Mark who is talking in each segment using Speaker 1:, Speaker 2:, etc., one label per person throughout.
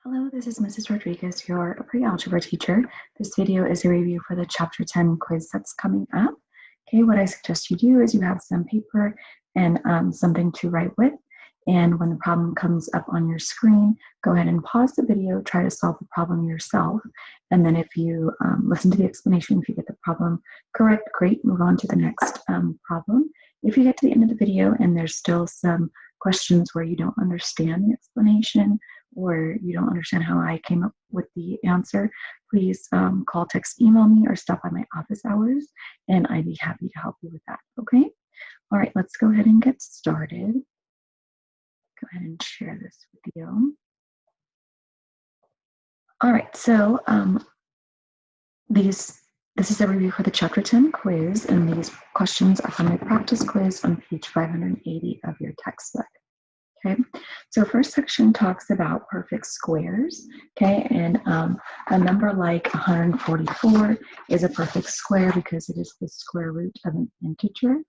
Speaker 1: Hello, this is Mrs. Rodriguez, your pre-algebra teacher. This video is a review for the Chapter 10 quiz that's coming up. Okay, what I suggest you do is you have some paper and something to write with. And when the problem comes up on your screen, go ahead and pause the video, try to solve the problem yourself. And then if you listen to the explanation, if you get the problem correct, great, move on to the next problem. If you get to the end of the video and there's still some questions where you don't understand the explanation, or you don't understand how I came up with the answer, please call, text, email me, or stop by my office hours, and I'd be happy to help you with that, okay? All right, let's go ahead and get started. Go ahead and share this video. All right, so this is a review for the Chapter 10 quiz, and these questions are from my practice quiz on page 580 of your textbook. Okay, so first section talks about perfect squares, okay, and a number like 144 is a perfect square because it is the square root of an integer.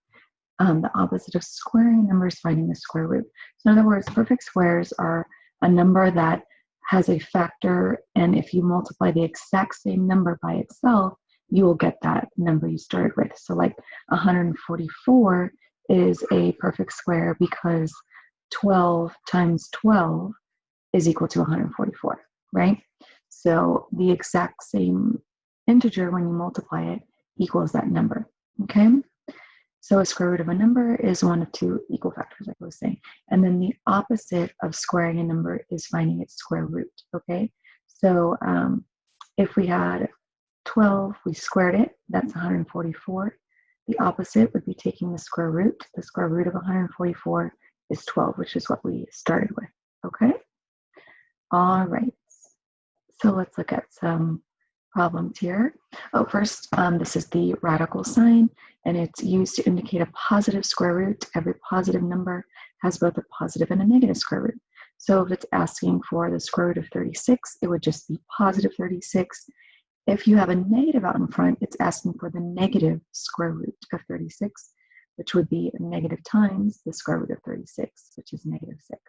Speaker 1: The opposite of squaring a number is finding the square root. So in other words, perfect squares are a number that has a factor, and if you multiply the exact same number by itself, you will get that number you started with. So like 144 is a perfect square because 12 times 12 is equal to 144, right? So the exact same integer, when you multiply it, equals that number, okay? So a square root of a number is one of two equal factors, like I was saying. And then the opposite of squaring a number is finding its square root, okay? So if we had 12, we squared it, that's 144. The opposite would be taking the square root. The square root of 144 is 12, which is what we started with, okay? All right, so let's look at some problems here. Oh, first, this is the radical sign, and it's used to indicate a positive square root. Every positive number has both a positive and a negative square root. So if it's asking for the square root of 36, it would just be positive 36. If you have a negative out in front, it's asking for the negative square root of 36, which would be negative times the square root of 36, which is negative 6.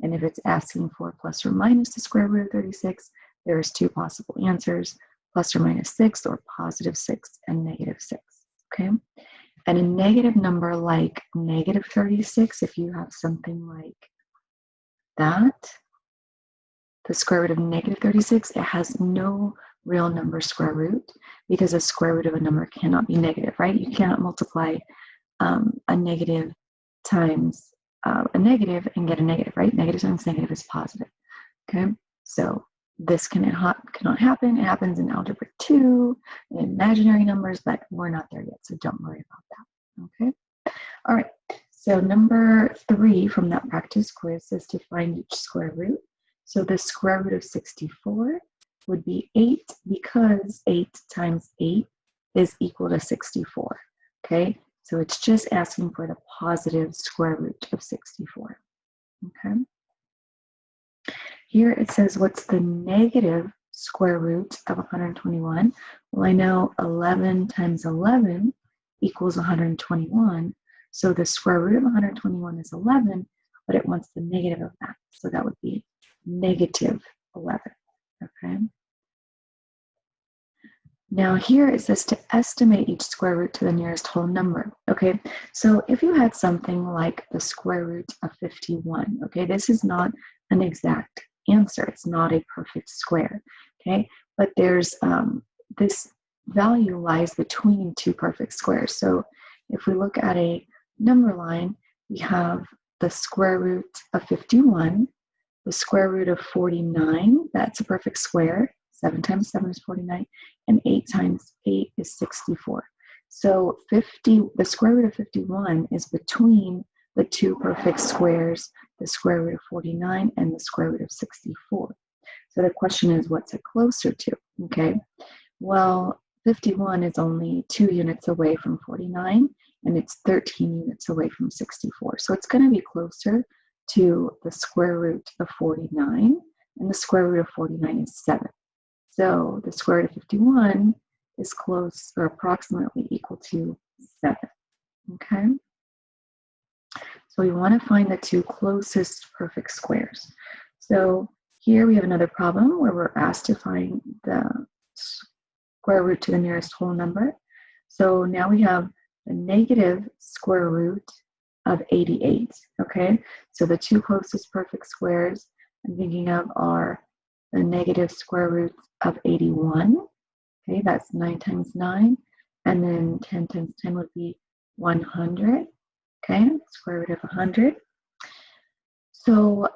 Speaker 1: And if it's asking for plus or minus the square root of 36, there's two possible answers, plus or minus 6 or positive 6 and negative 6, okay? And a negative number like negative 36, if you have something like that, the square root of negative 36, it has no real number square root because a square root of a number cannot be negative, right? You cannot multiply a negative times a negative and get a negative, right? Negative times negative is positive, okay? So this cannot happen. It happens in Algebra 2, in imaginary numbers, but we're not there yet, so don't worry about that, okay? All right, so number 3 from that practice quiz is to find each square root. So the square root of 64 would be 8 because 8 times 8 is equal to 64, okay? So it's just asking for the positive square root of 64, okay? Here it says, what's the negative square root of 121? Well, I know 11 times 11 equals 121. So the square root of 121 is 11, but it wants the negative of that. So that would be negative 11, okay? Now here it says to estimate each square root to the nearest whole number, okay? So if you had something like the square root of 51, okay, this is not an exact answer. It's not a perfect square, okay? But there's, this value lies between two perfect squares. So if we look at a number line, we have the square root of 51, the square root of 49, that's a perfect square. 7 times 7 is 49, and 8 times 8 is 64. So the square root of 51 is between the two perfect squares, the square root of 49 and the square root of 64. So the question is, what's it closer to, okay? Well, 51 is only 2 units away from 49, and it's 13 units away from 64. So it's going to be closer to the square root of 49, and the square root of 49 is 7. So the square root of 51 is close or approximately equal to 7, okay? So we want to find the two closest perfect squares. So Here we have another problem where we're asked to find the square root to the nearest whole number. So now we have the negative square root of 88, okay? So the two closest perfect squares I'm thinking of are the negative square root of 81, okay? That's 9 times 9, and then 10 times 10 would be 100, okay? Square root of 100. So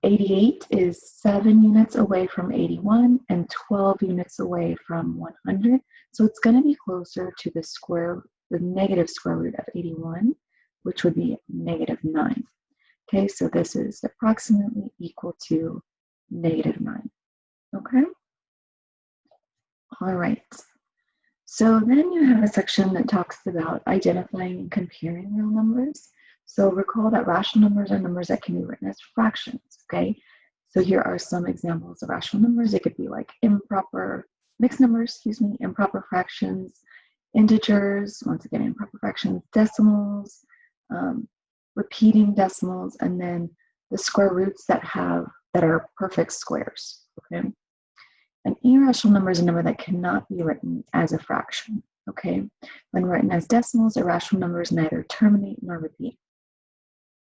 Speaker 1: 88 is 7 units away from 81 and 12 units away from 100. So it's going to be closer to the negative square root of 81, which would be negative 9. Okay, so this is approximately equal to negative 9. Okay? All right. So then you have a section that talks about identifying and comparing real numbers. So recall that rational numbers are numbers that can be written as fractions, okay? So here are some examples of rational numbers. It could be like mixed numbers, improper fractions, integers, once again, improper fractions, decimals, repeating decimals, and then the square roots that are perfect squares, okay? An irrational number is a number that cannot be written as a fraction, okay? When written as decimals, irrational numbers neither terminate nor repeat.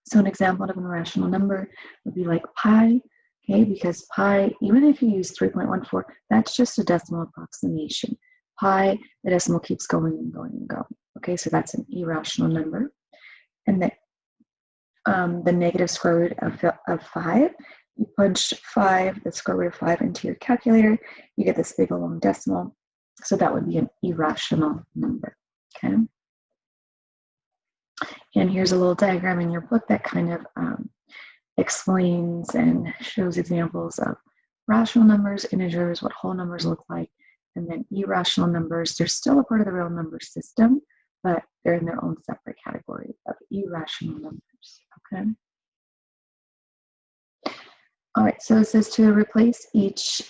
Speaker 1: So an example of an irrational number would be like pi, okay? Because pi, even if you use 3.14, that's just a decimal approximation. Pi, the decimal keeps going and going and going, okay? So that's an irrational number. And the negative square root of 5, you punch 5, the square root of 5 into your calculator, you get this big long decimal. So that would be an irrational number, okay? And here's a little diagram in your book that kind of explains and shows examples of rational numbers, integers, what whole numbers look like, and then irrational numbers. They're still a part of the real number system, but they're in their own separate category of irrational numbers, okay? All right, so it says to replace each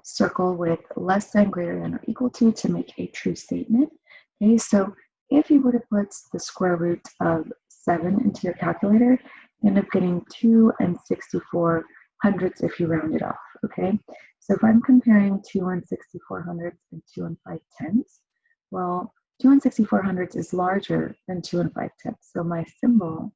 Speaker 1: circle with less than, greater than, or equal to make a true statement. Okay, so if you were to put the square root of 7 into your calculator, you end up getting 2 and 64 hundredths if you round it off, okay? So if I'm comparing 2 and 64 hundredths and 2 and 5 tenths, well, 2 and 64 hundredths is larger than 2 and 5 tenths. So my symbol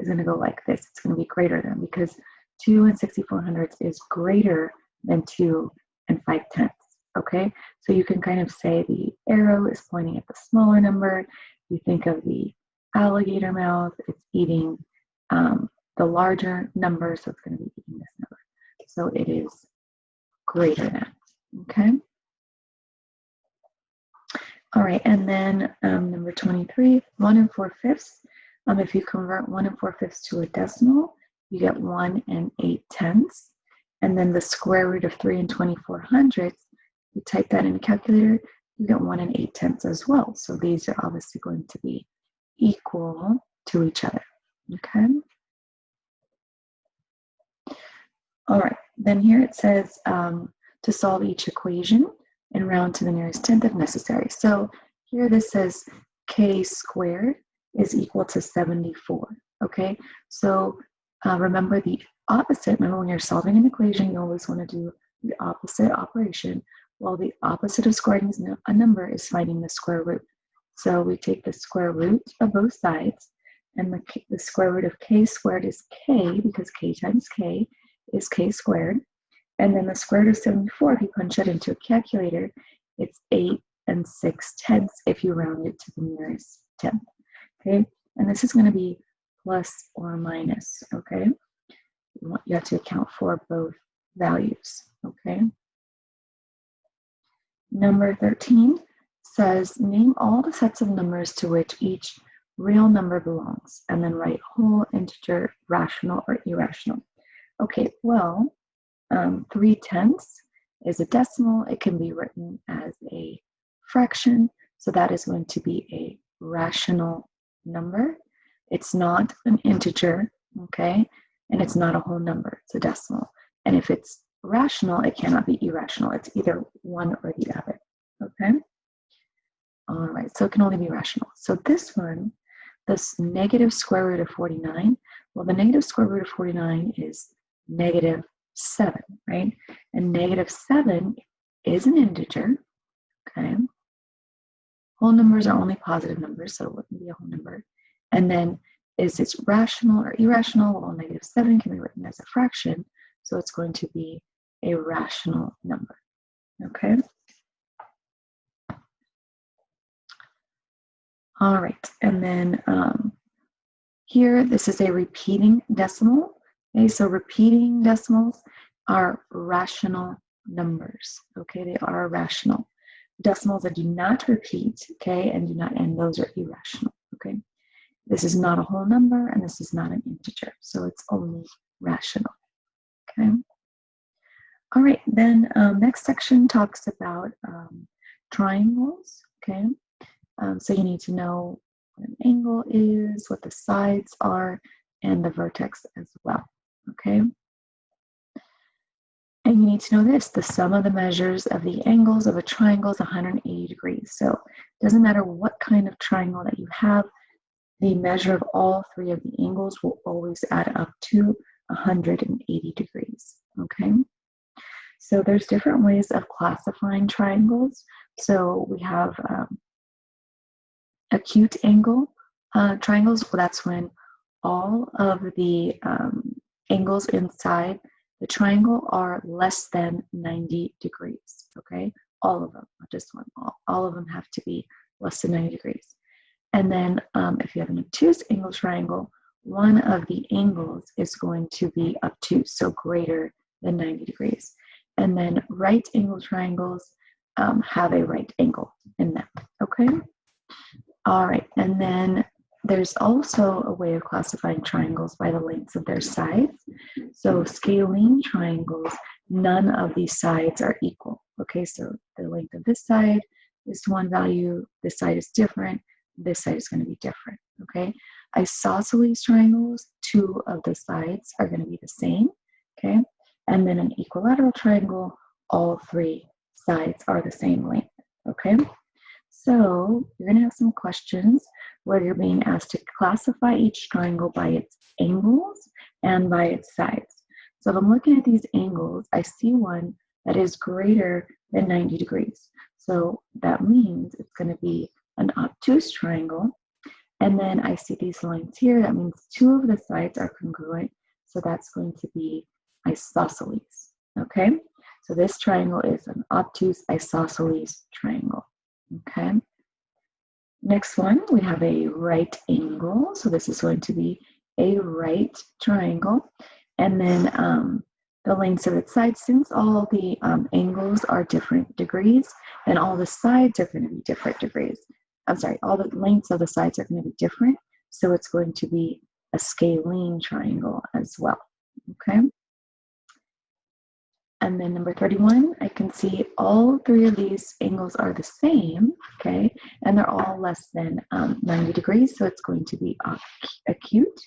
Speaker 1: is going to go like this. It's going to be greater than, because 2 and 64 hundredths is greater than 2 and 5 tenths, okay? So you can kind of say the arrow is pointing at the smaller number. You think of the alligator mouth, it's eating the larger number, so it's going to be eating this number. So it is greater than, okay? All right, and then number 23, 1 4/5. If you convert 1 4/5 to a decimal, you get 1 8/10. And then the square root of 3 and 24 hundredths, you type that in a calculator, you get 1 8/10 as well. So these are obviously going to be equal to each other, okay? All right, then here it says to solve each equation and round to the nearest tenth if necessary. So here this says k squared is equal to 74, okay? So remember the opposite. Remember, when you're solving an equation, you always want to do the opposite operation. Well, the opposite of squaring a number is finding the square root. So we take the square root of both sides, and the square root of k squared is k, because k times k is k squared. And then the square root of 74, if you punch that into a calculator, it's 8 6/10 if you round it to the nearest tenth, okay? And this is going to be plus or minus, okay? You have to account for both values, okay? Number 13 says, name all the sets of numbers to which each real number belongs, and then write whole, integer, rational, or irrational. Okay, well, 3/10 is a decimal. It can be written as a fraction, so that is going to be a rational number. It's not an integer, okay? And it's not a whole number, it's a decimal. And if it's rational, it cannot be irrational. It's either one or the other, okay? All right, so it can only be rational. So this one, this negative square root of 49, well, the negative square root of 49 is negative 7, right? And -7 is an integer, okay? Whole numbers are only positive numbers, so it wouldn't be a whole number. And then is it rational or irrational? Well, -7 can be written as a fraction, so it's going to be a rational number, okay? All right, and then here, this is a repeating decimal. Okay, so repeating decimals are rational numbers. Okay, they are rational. Decimals that do not repeat, okay, and do not end, those are irrational. Okay, this is not a whole number, and this is not an integer, so it's only rational. Okay. All right, then next section talks about triangles. Okay, so you need to know what an angle is, what the sides are, and the vertex as well, okay? And you need to know this, the sum of the measures of the angles of a triangle is 180 degrees. So it doesn't matter what kind of triangle that you have, the measure of all 3 of the angles will always add up to 180 degrees, okay? So there's different ways of classifying triangles. So we have acute angle triangles. Well, that's when all of the angles inside the triangle are less than 90 degrees, okay? All of them, not just one. All of them have to be less than 90 degrees. And then if you have an obtuse angle triangle, one of the angles is going to be obtuse, so greater than 90 degrees. And then right angle triangles have a right angle in them, okay? All right, and then there's also a way of classifying triangles by the lengths of their sides. So scalene triangles, none of these sides are equal. Okay, so the length of this side is one value, this side is different, this side is going to be different. Okay, isosceles triangles, 2 of the sides are going to be the same. Okay, and then an equilateral triangle, all 3 sides are the same length. Okay. So you're going to have some questions where you're being asked to classify each triangle by its angles and by its sides. So if I'm looking at these angles, I see one that is greater than 90 degrees. So that means it's going to be an obtuse triangle. And then I see these lines here. That means 2 of the sides are congruent. So that's going to be isosceles. Okay? So this triangle is an obtuse isosceles triangle. Okay. Next one, we have a right angle. So this is going to be a right triangle. And then the lengths of its sides, since all the angles are different degrees, then all the sides are going to be different degrees. I'm sorry, all the lengths of the sides are going to be different. So it's going to be a scalene triangle as well. Okay. And then number 31, I can see all 3 of these angles are the same, okay? And they're all less than 90 degrees, so it's going to be acute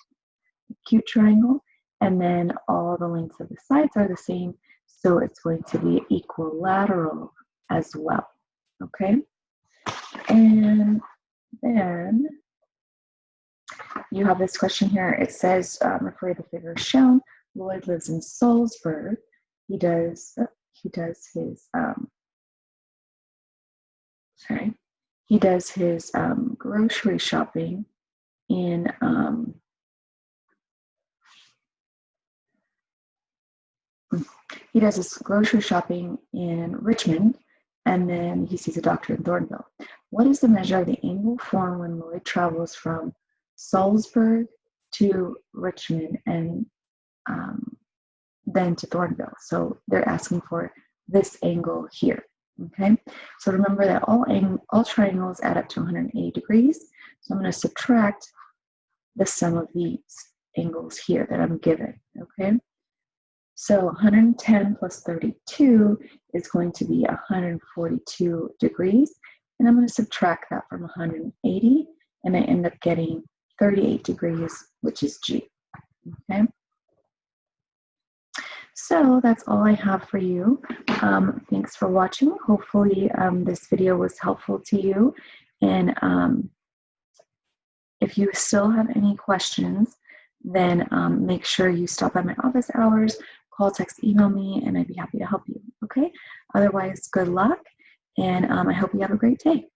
Speaker 1: triangle. And then all the lengths of the sides are the same, so it's going to be equilateral as well, okay? And then you have this question here. It says, refer to the figure shown, Lloyd lives in Salzburg. He does his grocery shopping in Richmond, and then he sees a doctor in Thornville. What is the measure of the angle formed when Lloyd travels from Salzburg to Richmond and then to Thornville? So they're asking for this angle here. Okay, so remember that all triangles add up to 180 degrees. So I'm going to subtract the sum of these angles here that I'm given. Okay, so 110 plus 32 is going to be 142 degrees, and I'm going to subtract that from 180, and I end up getting 38 degrees, which is G. Okay. So that's all I have for you. Thanks for watching. Hopefully this video was helpful to you. And if you still have any questions, then make sure you stop by my office hours, call, text, email me, and I'd be happy to help you. Okay? Otherwise, good luck, and I hope you have a great day.